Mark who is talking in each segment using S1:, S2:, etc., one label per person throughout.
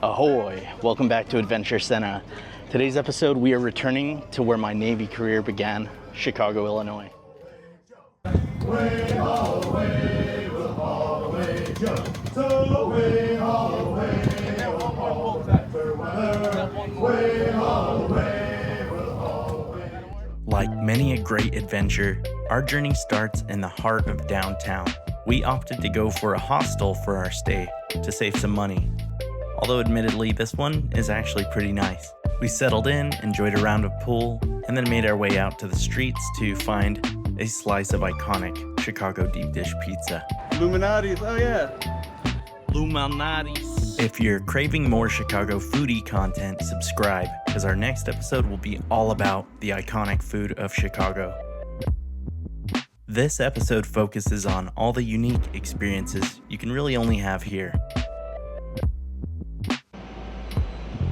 S1: Ahoy! Welcome back to Adventure Center. Today's episode, we are returning to where my Navy career began, Chicago, Illinois. Like many a great adventure, our journey starts in the heart of downtown. We opted to go for a hostel for our stay to save some money. Although admittedly, this one is actually pretty nice. We settled in, enjoyed a round of pool, and then made our way out to the streets to find a slice of iconic Chicago deep dish pizza.
S2: Illuminati's, oh yeah.
S1: Illuminati's. If you're craving more Chicago foodie content, subscribe, because our next episode will be all about the iconic food of Chicago. This episode focuses on all the unique experiences you can really only have here.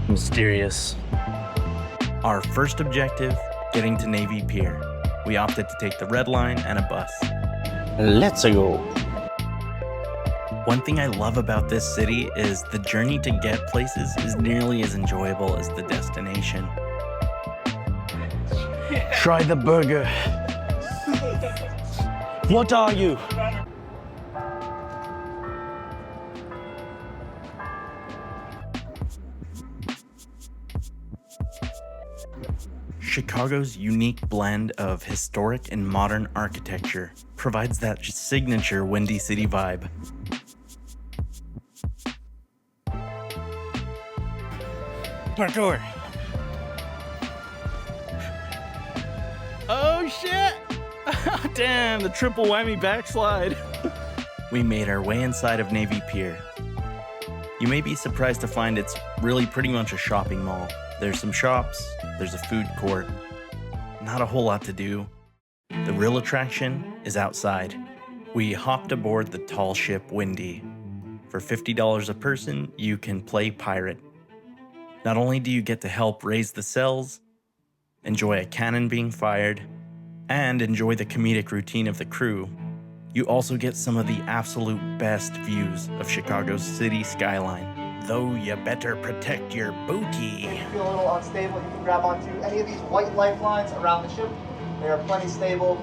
S1: Mysterious. Our first objective, getting to Navy Pier. We opted to take the Red Line and a bus. Let's go. One thing I love about this city is the journey to get places is nearly as enjoyable as the destination. Try the burger. What are you? Chicago's unique blend of historic and modern architecture provides that signature Windy City vibe. Parkour. Oh shit! Damn, the triple whammy backslide. We made our way inside of Navy Pier. You may be surprised to find it's really pretty much a shopping mall. There's some shops, there's a food court, not a whole lot to do. The real attraction is outside. We hopped aboard the tall ship Windy. For $50 a person, you can play pirate. Not only do you get to help raise the sails, enjoy a cannon being fired, and enjoy the comedic routine of the crew, you also get some of the absolute best views of Chicago's city skyline. Though you better protect your booty.
S3: If you feel a little unstable, you can grab onto any of these white lifelines around the ship. They are plenty stable.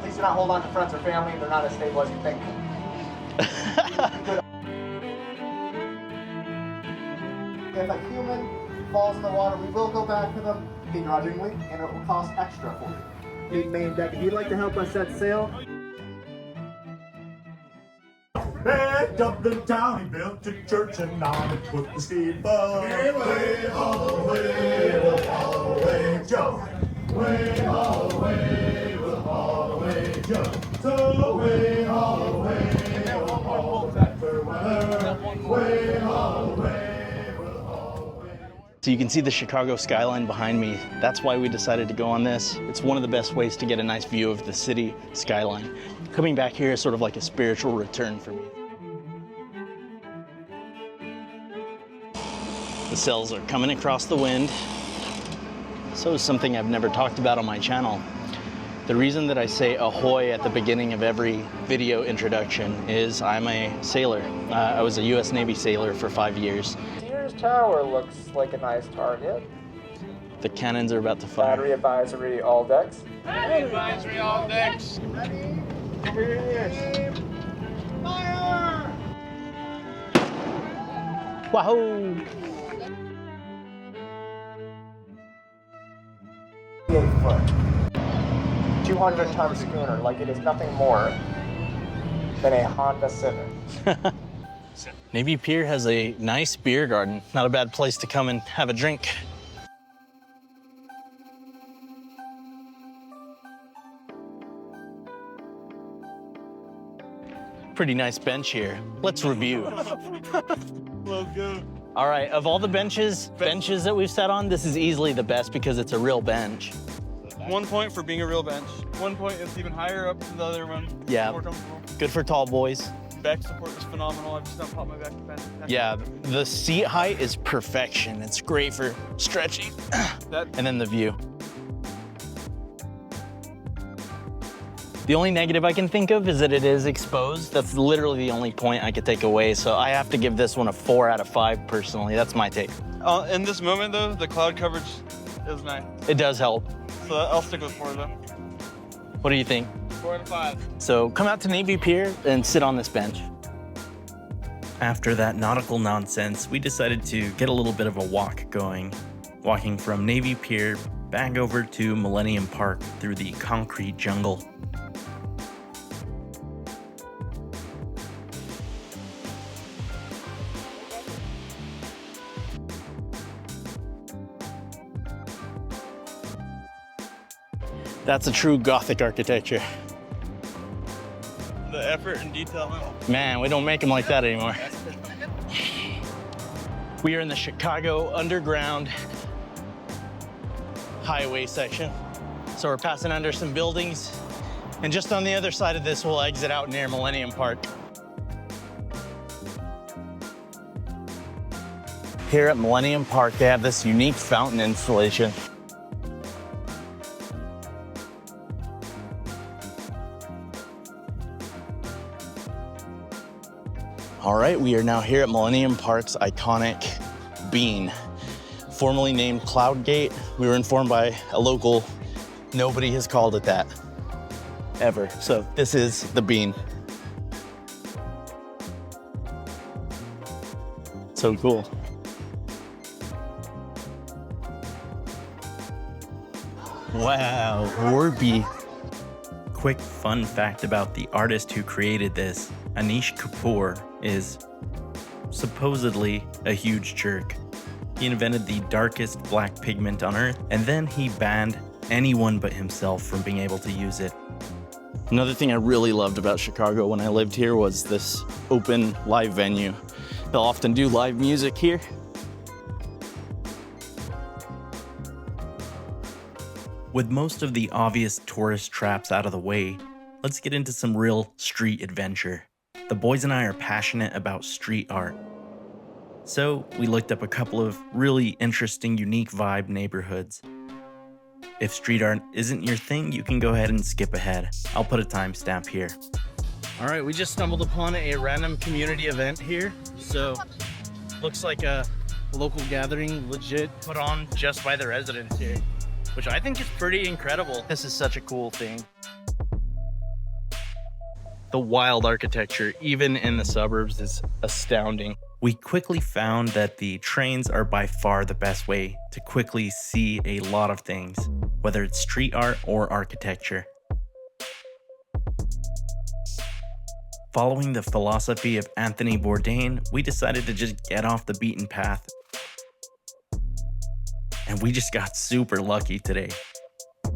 S3: Please do not hold on to friends or family. They're not as stable as you think. If a human falls in the water, we will go back to them begrudgingly, and it will cost extra for you. Main deck, if you'd like to help us set sail.
S4: At Dublin town, he built a church and on it put the steeple. Hey, way, oh, way, we'll haul away, Joe. Way, haul away, we'll haul away, Joe. So way, haul away, we'll haul better weather. Way, haul away, we'll haul away.
S1: So you can see the Chicago skyline behind me. That's why we decided to go on this. It's one of the best ways to get a nice view of the city skyline. Coming back here is sort of like a spiritual return for me. The sails are coming across the wind. So is something I've never talked about on my channel. The reason that I say ahoy at the beginning of every video introduction is I'm a sailor. I was a US Navy sailor for 5 years.
S3: Pier's Tower looks like a nice target.
S1: The cannons are about to fire.
S3: Battery advisory, all decks.
S5: Battery advisory, all decks.
S3: Ready? Over your ears. Fire!
S1: Wahoo!
S3: 8-foot, 200-ton schooner, like it is nothing more than a Honda Civic.
S1: Navy Pier has a nice beer garden. Not a bad place to come and have a drink. Pretty nice bench here. Let's review.
S2: Let's go.
S1: All right, of all the benches that we've sat on, this is easily the best because it's a real bench.
S2: 1 point for being a real bench. 1 point is even higher up than the other one.
S1: Yeah.
S2: More comfortable.
S1: Good for tall boys.
S2: Back support was phenomenal. I've just not popped my back defense.
S1: Yeah, the seat height is perfection. It's great for stretching. And then the view. The only negative I can think of is that it is exposed. That's literally the only point I could take away. So I have to give this one a 4 out of 5 personally. That's my take.
S2: In this moment though, the cloud coverage is nice.
S1: It does help.
S2: So I'll stick with 4 though.
S1: What do you think?
S2: 4 out of 5.
S1: So come out to Navy Pier and sit on this bench. After that nautical nonsense, we decided to get a little bit of a walk going. Walking from Navy Pier back over to Millennium Park through the concrete jungle. That's a true Gothic architecture.
S2: The effort and detail.
S1: Man, we don't make them like that anymore. We are in the Chicago Underground highway section. So we're passing under some buildings, and just on the other side of this, we'll exit out near Millennium Park. Here at Millennium Park, they have this unique fountain installation. All right, we are now here at Millennium Park's iconic bean, formerly named Cloud Gate. We were informed by a local, nobody has called it that, ever. So this is the bean. So cool. Wow, Warby. Quick fun fact about the artist who created this, Anish Kapoor, is supposedly a huge jerk. He invented the darkest black pigment on Earth, and then he banned anyone but himself from being able to use it. Another thing I really loved about Chicago when I lived here was this open live venue. They'll often do live music here. With most of the obvious tourist traps out of the way, let's get into some real street adventure. The boys and I are passionate about street art. So we looked up a couple of really interesting, unique vibe neighborhoods. If street art isn't your thing, you can go ahead and skip ahead. I'll put a timestamp here. All right, we just stumbled upon a random community event here. So looks like a local gathering, legit put on just by the residents here, which I think is pretty incredible. This is such a cool thing. The wild architecture, even in the suburbs, is astounding. We quickly found that the trains are by far the best way to quickly see a lot of things, whether it's street art or architecture. Following the philosophy of Anthony Bourdain, we decided to just get off the beaten path. And we just got super lucky today.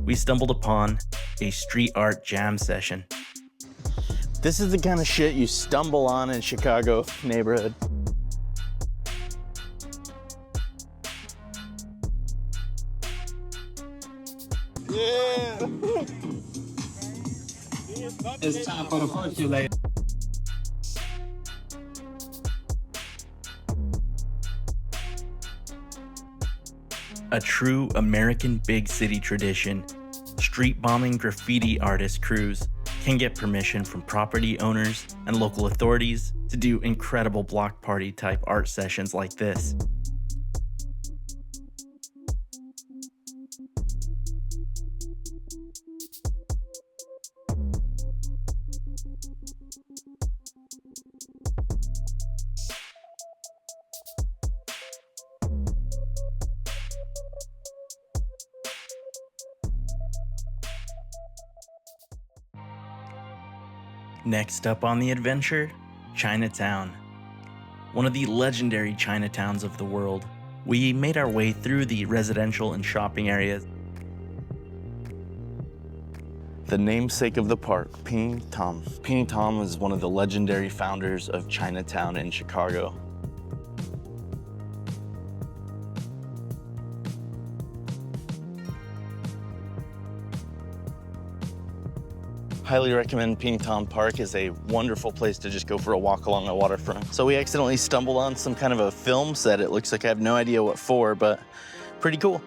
S1: We stumbled upon a street art jam session. This is the kind of shit you stumble on in Chicago neighborhood.
S2: Yeah!
S5: It's time for the percolator.
S1: A true American big city tradition, street bombing graffiti artist crews can get permission from property owners and local authorities to do incredible block party type art sessions like this. Next up on the adventure, Chinatown. One of the legendary Chinatowns of the world. We made our way through the residential and shopping areas. The namesake of the park, Ping Tom. Ping Tom is one of the legendary founders of Chinatown in Chicago. Highly recommend Ping Tom Park. Is a wonderful place to just go for a walk along the waterfront. So we accidentally stumbled on some kind of a film set. It looks like I have no idea what for, but pretty cool.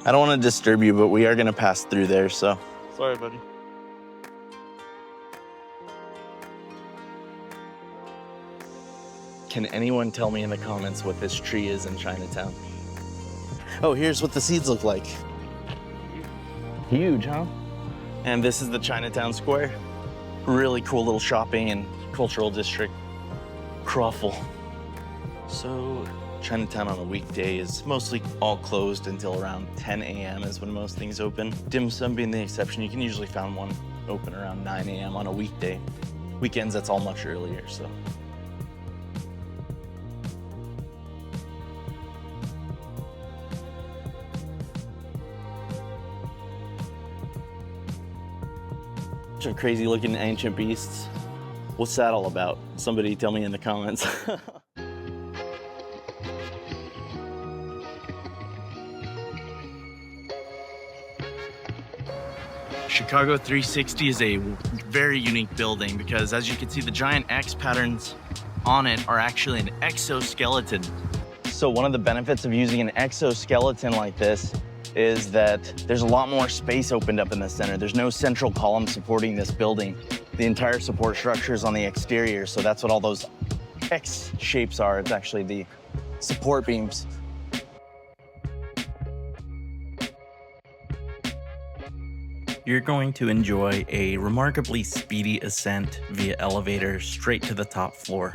S1: I don't want to disturb you, but we are going to pass through there, so
S2: Sorry, buddy.
S1: Can anyone tell me in the comments what this tree is in Chinatown? Oh, here's what the seeds look like. Huge, huh? And this is the Chinatown Square. Really cool little shopping and cultural district. Crawful. So, Chinatown on a weekday is mostly all closed until around 10 a.m. is when most things open. Dim sum being the exception. You can usually find one open around 9 a.m. on a weekday. Weekends, that's all much earlier, so. Bunch of crazy looking ancient beasts. What's that all about? Somebody tell me in the comments. Chicago 360 is a very unique building because, as you can see, the giant X patterns on it are actually an exoskeleton. So one of the benefits of using an exoskeleton like this is that there's a lot more space opened up in the center. There's no central column supporting this building. The entire support structure is on the exterior, so that's what all those X shapes are. It's actually the support beams. You're going to enjoy a remarkably speedy ascent via elevator straight to the top floor.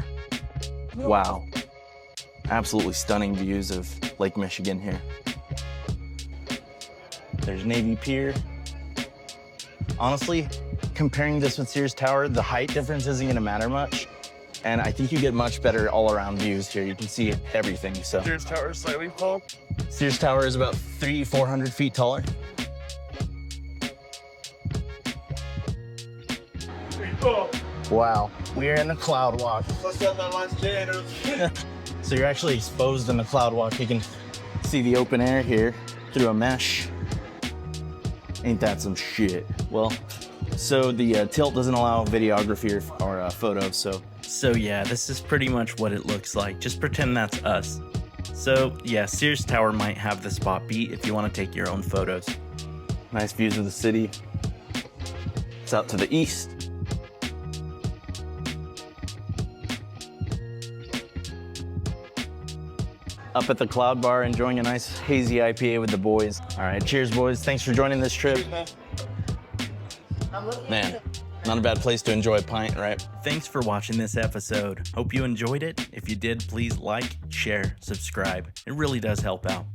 S1: Wow. Absolutely stunning views of Lake Michigan here. There's Navy Pier. Honestly, comparing this with Sears Tower, the height difference isn't gonna matter much. And I think you get much better all-around views here. You can see everything, so.
S2: Sears Tower is slightly tall.
S1: Sears Tower is about 400 feet taller. Wow, we're in the cloud walk. So you're actually exposed in the cloud walk. You can see the open air here through a mesh. Ain't that some shit? Well, so the tilt doesn't allow videography or photos, so yeah, this is pretty much what it looks like. Just pretend that's us. So yeah, Sears Tower might have the spot beat if you want to take your own photos. Nice views of the city. It's out to the east. Up at the Cloud Bar, enjoying a nice hazy IPA with the boys. All right, cheers, boys. Thanks for joining this trip. Man, not a bad place to enjoy a pint, right? Thanks for watching this episode. Hope you enjoyed it. If you did, please like, share, subscribe. It really does help out.